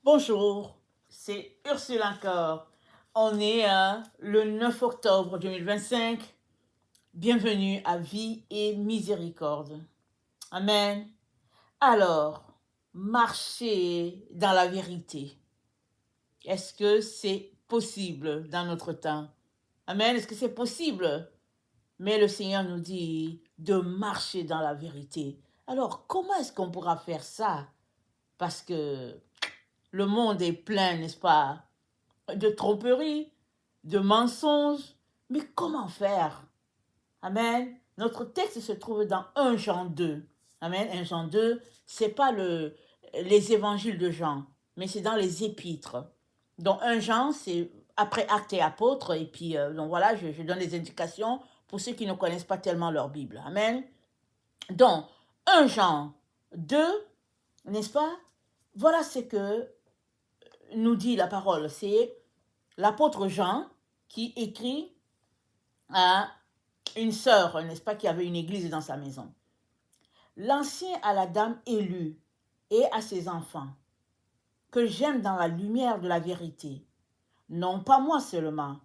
Bonjour, c'est Ursule encore. On est le 9 octobre 2025. Bienvenue à Vie et Miséricorde. Amen. Alors, marcher dans la vérité. Est-ce que c'est possible dans notre temps? Amen. Est-ce que c'est possible? Mais le Seigneur nous dit de marcher dans la vérité. Alors, comment est-ce qu'on pourra faire ça? Parce que le monde est plein, n'est-ce pas, de tromperies, de mensonges. Mais comment faire? Amen. Notre texte se trouve dans 1 Jean 2. Amen. 1 Jean 2, c'est pas les évangiles de Jean, mais c'est dans les épîtres. Donc 1 Jean, c'est après Actes et Apôtres. Et puis, donc voilà, je donne des indications pour ceux qui ne connaissent pas tellement leur Bible. Amen. Donc, 1 Jean 2, n'est-ce pas? Voilà ce que nous dit la parole. C'est l'apôtre Jean qui écrit à une sœur, n'est-ce pas, qui avait une église dans sa maison. L'ancien à la dame élue et à ses enfants, que j'aime dans la lumière de la vérité, non pas moi seulement,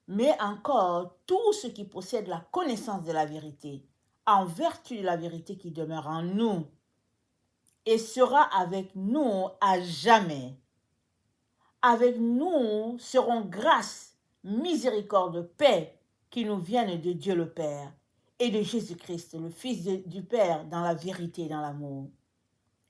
mais encore tous ceux qui possèdent la connaissance de la vérité, en vertu de la vérité qui demeure en nous et sera avec nous à jamais. Avec nous seront grâce, miséricorde, paix qui nous viennent de Dieu le Père et de Jésus-Christ, le Fils du Père, dans la vérité et dans l'amour.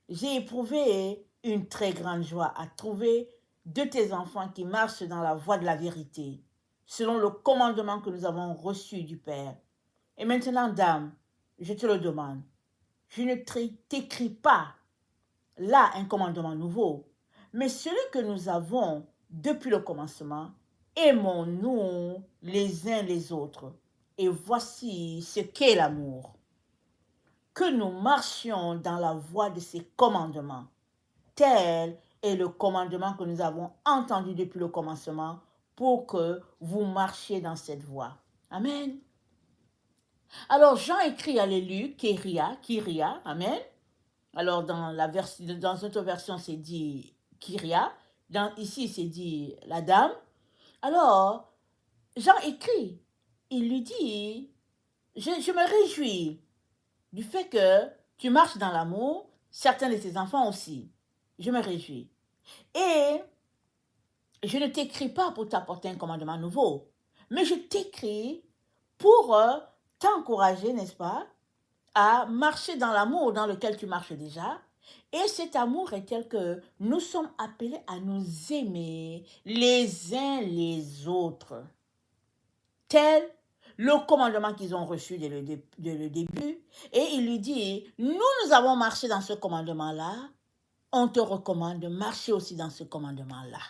J'ai éprouvé une très grande joie à trouver de tes enfants qui marchent dans la voie de la vérité, selon le commandement que nous avons reçu du Père. Et maintenant, dame, je te le demande, je ne t'écris pas là un commandement nouveau, mais celui que nous avons depuis le commencement, aimons-nous les uns les autres. Et voici ce qu'est l'amour. Que nous marchions dans la voie de ses commandements. Tel est le commandement que nous avons entendu depuis le commencement pour que vous marchiez dans cette voie. Amen. Alors Jean écrit à l'élu, Kyria, amen. Alors, dans notre version, c'est dit Kyria. Ici, c'est dit la dame. Alors, Jean écrit. Il lui dit, je me réjouis du fait que tu marches dans l'amour, certains de tes enfants aussi. Je me réjouis. Et je ne t'écris pas pour t'apporter un commandement nouveau, mais je t'écris pour t'encourager, n'est-ce pas, à marcher dans l'amour dans lequel tu marches déjà. Et cet amour est tel que nous sommes appelés à nous aimer les uns les autres. Tel le commandement qu'ils ont reçu dès le début. Et il lui dit, nous avons marché dans ce commandement-là. On te recommande de marcher aussi dans ce commandement-là.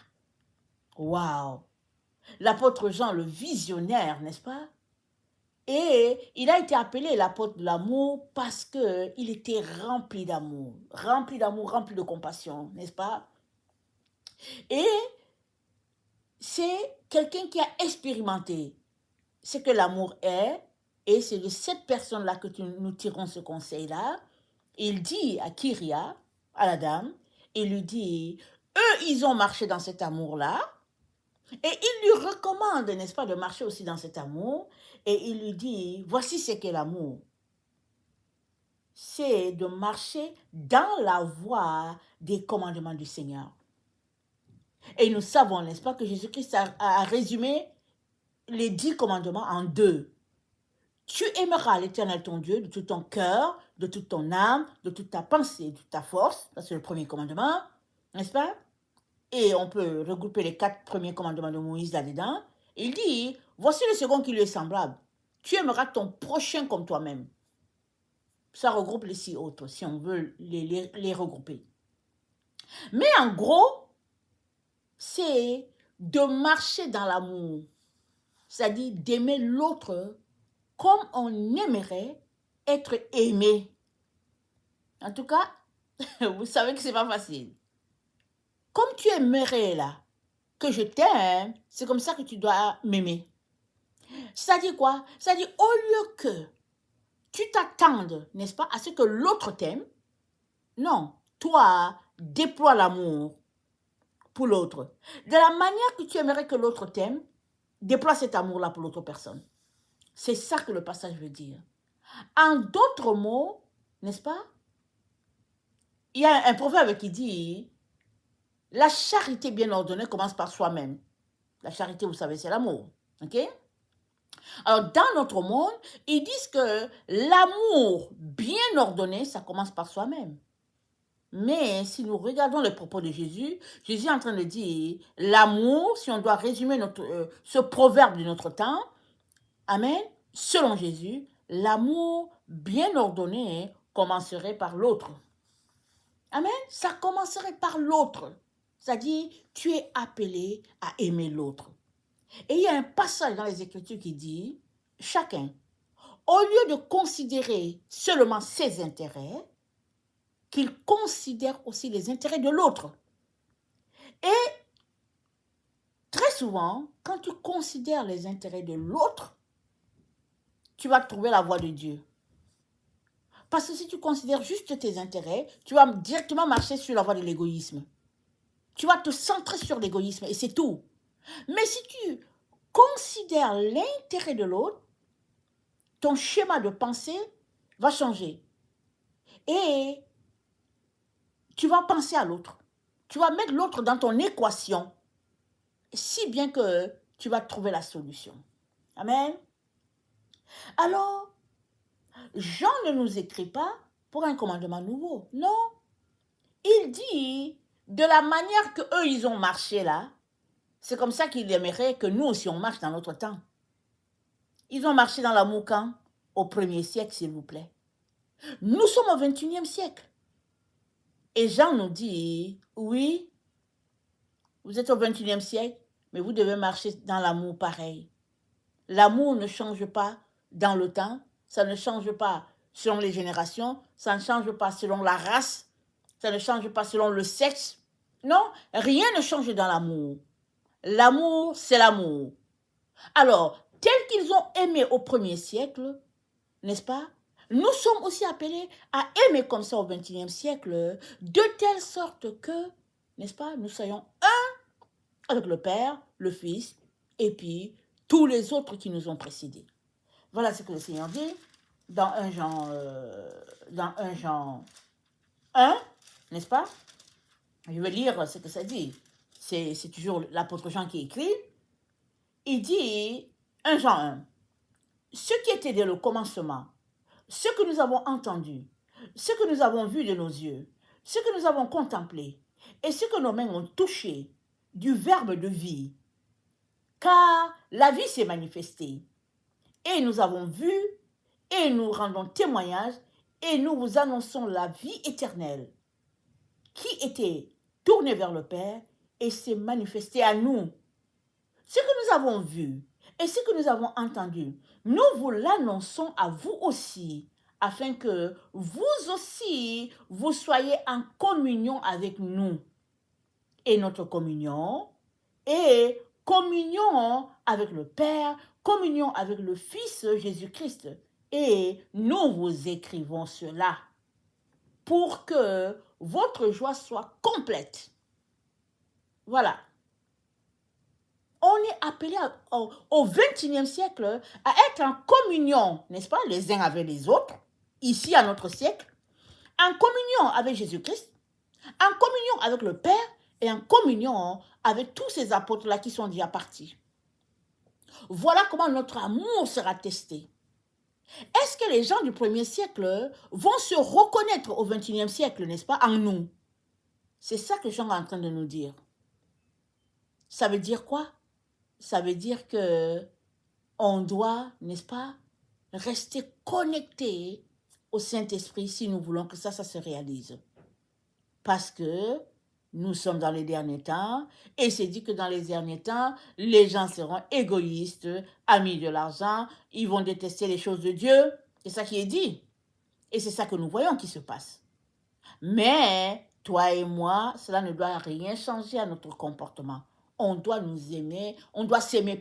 Waouh! L'apôtre Jean, le visionnaire, n'est-ce pas? Et il a été appelé l'apôtre de l'amour parce qu'il était rempli d'amour, rempli de compassion, n'est-ce pas? Et c'est quelqu'un qui a expérimenté ce que l'amour est, et c'est de cette personne-là que nous tirons ce conseil-là. Il dit à Kyria, à la dame, il lui dit, eux, ils ont marché dans cet amour-là, et il lui recommande, n'est-ce pas, de marcher aussi dans cet amour, et il lui dit, voici ce qu'est l'amour. C'est de marcher dans la voie des commandements du Seigneur. Et nous savons, n'est-ce pas, que Jésus-Christ a résumé les 10 commandements en 2. Tu aimeras l'Éternel ton Dieu de tout ton cœur, de toute ton âme, de toute ta pensée, de toute ta force. Ça, c'est le premier commandement, n'est-ce pas? Et on peut regrouper les 4 premiers commandements de Moïse là-dedans. Il dit, voici le second qui lui est semblable. Tu aimeras ton prochain comme toi-même. Ça regroupe les 6 autres, si on veut les regrouper. Mais en gros, c'est de marcher dans l'amour. C'est-à-dire d'aimer l'autre comme on aimerait être aimé. En tout cas, vous savez que c'est pas facile. Comme tu aimerais là, que je t'aime, c'est comme ça que tu dois m'aimer. C'est-à-dire quoi? C'est-à-dire au lieu que tu t'attendes, n'est-ce pas, à ce que l'autre t'aime, non, toi, déploie l'amour. pour l'autre. De la manière que tu aimerais que l'autre t'aime, déploie cet amour-là pour l'autre personne. C'est ça que le passage veut dire. En d'autres mots, n'est-ce pas? Il y a un proverbe qui dit, la charité bien ordonnée commence par soi-même. La charité, vous savez, c'est l'amour. OK? Alors, dans notre monde, ils disent que l'amour bien ordonné, ça commence par soi-même. Mais si nous regardons les propos de Jésus, Jésus est en train de dire, l'amour, si on doit résumer ce proverbe de notre temps, amen, selon Jésus, l'amour bien ordonné commencerait par l'autre. Amen, ça commencerait par l'autre. C'est-à-dire, tu es appelé à aimer l'autre. Et il y a un passage dans les Écritures qui dit, chacun, au lieu de considérer seulement ses intérêts, qu'il considère aussi les intérêts de l'autre. Et très souvent, quand tu considères les intérêts de l'autre, tu vas trouver la voie de Dieu. Parce que si tu considères juste tes intérêts, tu vas directement marcher sur la voie de l'égoïsme. Tu vas te centrer sur l'égoïsme et c'est tout. Mais si tu considères l'intérêt de l'autre, ton schéma de pensée va changer. Et tu vas penser à l'autre. Tu vas mettre l'autre dans ton équation, si bien que tu vas trouver la solution. Amen. Alors, Jean ne nous écrit pas pour un commandement nouveau. Non. Il dit, de la manière que eux ils ont marché là, c'est comme ça qu'il aimerait que nous aussi on marche dans notre temps. Ils ont marché dans l'amour quand? Au 1er siècle, s'il vous plaît. Nous sommes au 21e siècle. Et Jean nous dit, oui, vous êtes au 21e siècle, mais vous devez marcher dans l'amour pareil. L'amour ne change pas dans le temps, ça ne change pas selon les générations, ça ne change pas selon la race, ça ne change pas selon le sexe. Non, rien ne change dans l'amour. L'amour, c'est l'amour. Alors, tel qu'ils ont aimé au 1er siècle, n'est-ce pas? Nous sommes aussi appelés à aimer comme ça au 21e siècle, de telle sorte que, n'est-ce pas, nous soyons un avec le Père, le Fils, et puis tous les autres qui nous ont précédés. Voilà ce que le Seigneur dit dans 1 Jean 1, n'est-ce pas? Je vais lire ce que ça dit. C'est toujours l'apôtre Jean qui écrit. Il dit, 1 Jean 1, ce qui était dès le commencement, ce que nous avons entendu, ce que nous avons vu de nos yeux, ce que nous avons contemplé, et ce que nos mains ont touché du verbe de vie. Car la vie s'est manifestée, et nous avons vu, et nous rendons témoignage, et nous vous annonçons la vie éternelle, qui était tournée vers le Père, et s'est manifestée à nous. Ce que nous avons vu, et ce que nous avons entendu, nous vous l'annonçons à vous aussi, afin que vous aussi, vous soyez en communion avec nous. Et notre communion est communion avec le Père, communion avec le Fils Jésus-Christ. Et nous vous écrivons cela pour que votre joie soit complète. Voilà. On est appelé au 21e siècle à être en communion, n'est-ce pas, les uns avec les autres, ici à notre siècle, en communion avec Jésus-Christ, en communion avec le Père et en communion avec tous ces apôtres-là qui sont déjà partis. Voilà comment notre amour sera testé. Est-ce que les gens du 1er siècle vont se reconnaître au 21e siècle, n'est-ce pas, en nous? C'est ça que Jean est en train de nous dire. Ça veut dire quoi? Ça veut dire que on doit, n'est-ce pas, rester connecté au Saint-Esprit si nous voulons que ça se réalise. Parce que nous sommes dans les derniers temps et c'est dit que dans les derniers temps, les gens seront égoïstes, amis de l'argent, ils vont détester les choses de Dieu. C'est ça qui est dit. Et c'est ça que nous voyons qui se passe. Mais toi et moi, cela ne doit rien changer à notre comportement. On doit nous aimer, on doit s'aimer,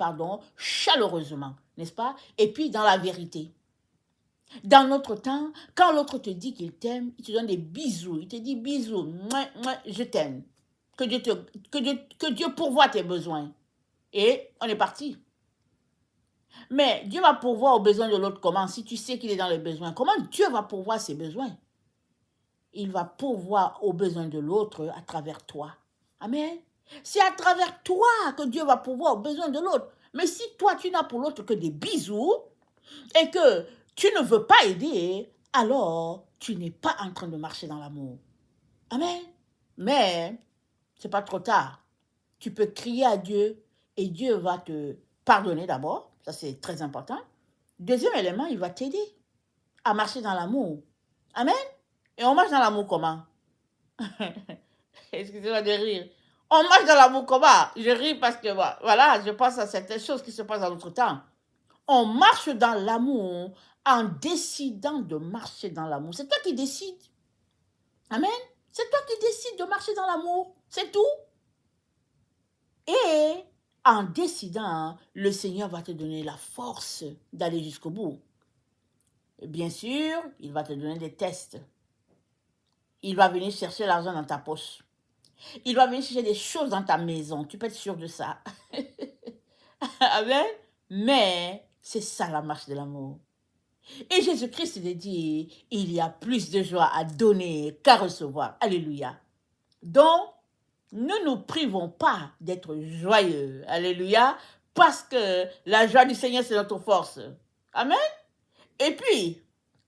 chaleureusement, n'est-ce pas? Et puis dans la vérité. Dans notre temps, quand l'autre te dit qu'il t'aime, il te donne des bisous, il te dit bisous, mouah, mouah, je t'aime. que Dieu pourvoie tes besoins. Et on est parti. Mais Dieu va pourvoir aux besoins de l'autre comment? Si tu sais qu'il est dans les besoins, comment Dieu va pourvoir ses besoins? Il va pourvoir aux besoins de l'autre à travers toi. Amen. C'est à travers toi que Dieu va pourvoir aux besoins de l'autre. Mais si toi, tu n'as pour l'autre que des bisous et que tu ne veux pas aider, alors tu n'es pas en train de marcher dans l'amour. Amen. Mais ce n'est pas trop tard. Tu peux crier à Dieu et Dieu va te pardonner d'abord. Ça, c'est très important. Deuxième élément, il va t'aider à marcher dans l'amour. Amen. Et on marche dans l'amour comment? Excusez-moi de rire. On marche dans l'amour comment? Je ris parce que voilà, je pense à certaines choses qui se passent dans notre temps. On marche dans l'amour en décidant de marcher dans l'amour. C'est toi qui décides. Amen. C'est toi qui décides de marcher dans l'amour. C'est tout. Et en décidant, le Seigneur va te donner la force d'aller jusqu'au bout. Bien sûr, il va te donner des tests. Il va venir chercher l'argent dans ta poche. Il va venir chercher des choses dans ta maison. Tu peux être sûr de ça. Amen. Mais c'est ça la marche de l'amour. Et Jésus-Christ il dit, il y a plus de joie à donner qu'à recevoir. Alléluia. Donc, ne nous privons pas d'être joyeux. Alléluia. Parce que la joie du Seigneur, c'est notre force. Amen. Et puis,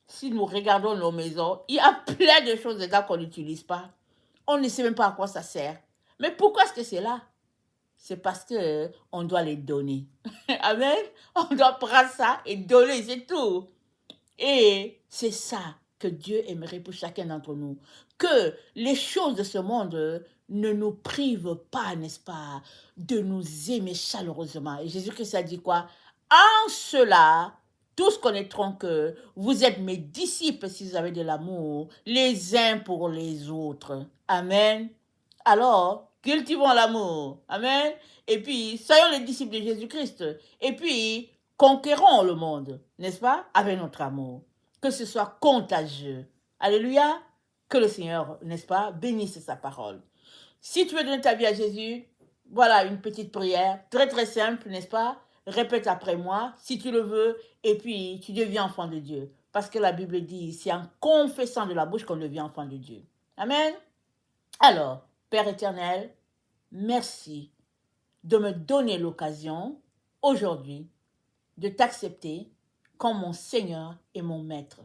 si nous regardons nos maisons, il y a plein de choses dedans qu'on n'utilise pas. On ne sait même pas à quoi ça sert. Mais pourquoi est-ce que c'est là? C'est parce qu'on doit les donner. Amen. On doit prendre ça et donner, c'est tout. Et c'est ça que Dieu aimerait pour chacun d'entre nous. Que les choses de ce monde ne nous privent pas, n'est-ce pas, de nous aimer chaleureusement. Et Jésus-Christ a dit quoi? En cela, tous connaîtront que vous êtes mes disciples si vous avez de l'amour les uns pour les autres. Amen. Alors, cultivons l'amour. Amen. Et puis, soyons les disciples de Jésus-Christ. Et puis, conquérons le monde, n'est-ce pas, avec notre amour. Que ce soit contagieux. Alléluia. Que le Seigneur, n'est-ce pas, bénisse sa parole. Si tu veux donner ta vie à Jésus, voilà une petite prière, très très simple, n'est-ce pas? Répète après moi, si tu le veux, et puis tu deviens enfant de Dieu. Parce que la Bible dit, c'est en confessant de la bouche qu'on devient enfant de Dieu. Amen. Alors, Père éternel, merci de me donner l'occasion, aujourd'hui, de t'accepter comme mon Seigneur et mon Maître.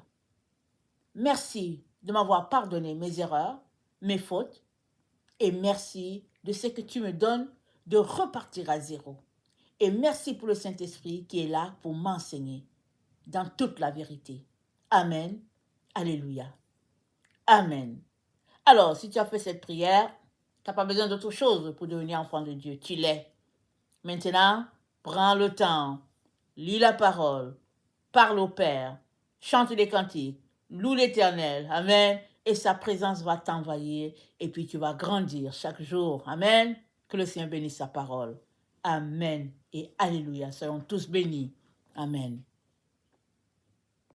Merci de m'avoir pardonné mes erreurs, mes fautes, et merci de ce que tu me donnes de repartir à zéro. Et merci pour le Saint-Esprit qui est là pour m'enseigner dans toute la vérité. Amen. Alléluia. Amen. Alors, si tu as fait cette prière, tu n'as pas besoin d'autre chose pour devenir enfant de Dieu. Tu l'es. Maintenant, prends le temps, lis la parole, parle au Père, chante des cantiques, loue l'Éternel. Amen. Et sa présence va t'envahir et puis tu vas grandir chaque jour. Amen. Que le Seigneur bénisse sa parole. Amen et alléluia. Soyons tous bénis. Amen.